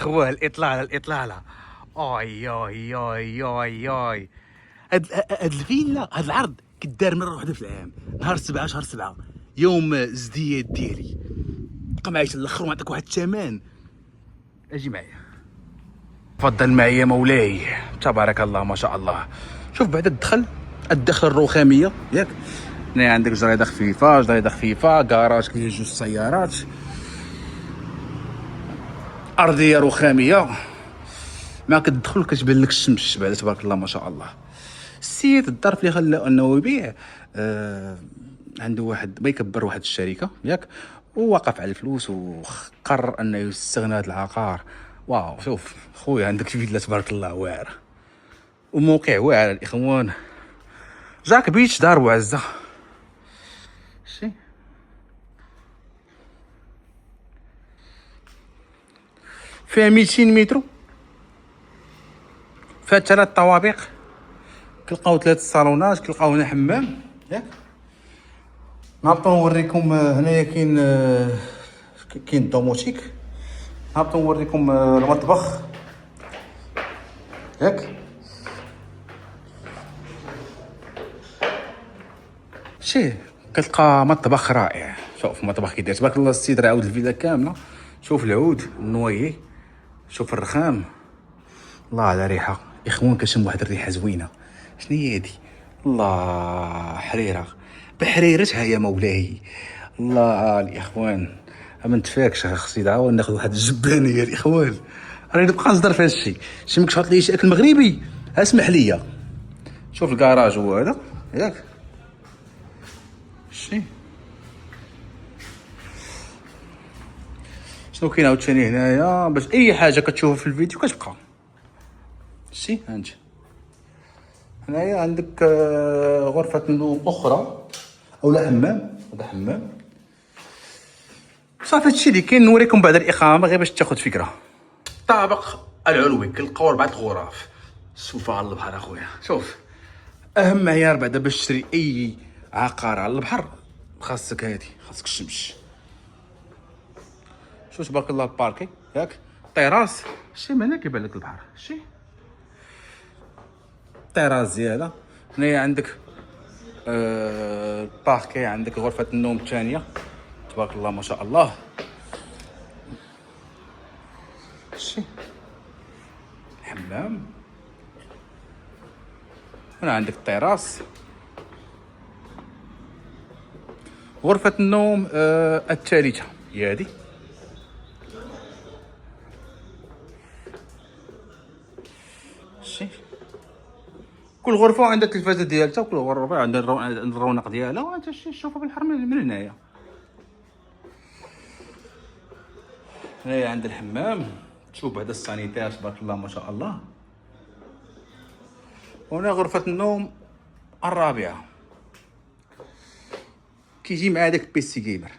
اخوان الاطلاله. اي اي اي اي اي. هاد الفيلا، هاد العرض كدار مره واحده في العام، نهار 7 شهر 7 يوم ازدياد ديالي. بقى معايا الاخر ونعطيك واحد الثمن. اجي معايا، تفضل معايا مولاي. تبارك الله ما شاء الله. شوف بعد الدخل الرخاميه ياك. هنا عندك جريده خفيفه، كراج فيه جوج سيارات، ارضيه رخاميه، ما كتدخل كتبان لك الشمس بعد. تبارك الله ما شاء الله. السيد الظرف اللي خلاه انه يبيع، عنده واحد ما يكبر واحد الشركه ياك، ووقف على الفلوس وقرر انه يستغنى هذا العقار. واو شوف خويا، عندك فيلا تبارك الله واعره وموقع واعر الاخوان. جاك بيتش دار وعزه. شي فيها 200 متر، فيها 3 طوابق، كلقاو 3 صالونات، كلقاو هنا حمام ياك. نهبطو نوريكم. هنايا كاين الدوموتيك. نهبطو نوريكم المطبخ ياك. شي كتلقى مطبخ رائع. شوف مطبخ كيدير تبارك الله. السيد راه عاود الفيلا كامله. شوف العود النوايي، شوف الرخام. الله على ريحه اخوان، كتشم واحد الريحه زوينه. شنو هي هادي؟ الله، حريره بحريرتها يا مولاي. الله الاخوان، ما نتفاكش. خصني نعاود ناخذ واحد الجبانيه الاخوان. راني نبقى نصدر في هادشي. شي ماك تحط لي شي اكل مغربي اسمح لي. شوف الكراج هو هذا ياك. شي شنو كاين عاوتاني هنايا باش اي حاجه كتشوفها في الفيديو كتبقى. شي هانت هنايا عندك غرفه نوم اخرى او لا حمام. هذا حمام صافي. هادشي اللي كاين. نوريكم بعد الاقامه غير باش تاخذ فكره. الطابق العلوي كنلقاو 4 غرف. شوف على البحر اخويا. شوف اهم معيار بعدا باش تشري اي عقار على البحر، خاصك هادي، خاصك الشمس. شوف تبارك الله الباركي ياك، طيراس. شي من هنا كيبان لك البحر. شي طيراس زياده. هنايا عندك الباركي، عندك غرفه النوم الثانيه. تبارك الله ما شاء الله. شي حمام. هنا عندك الطيراس. غرفة النوم الثالثة هي هادي. شي كل غرفة عندها التلفازة ديالتها، وكل غرفة عندها الرونق ديالها، وانت تشوفها بالحر من هنايا. هنايا عند الحمام. تشوف هذا السانيتير تبارك الله ما شاء الله. وهنا غرفة النوم الرابعة. كيجي مع داك البيسي جيمر.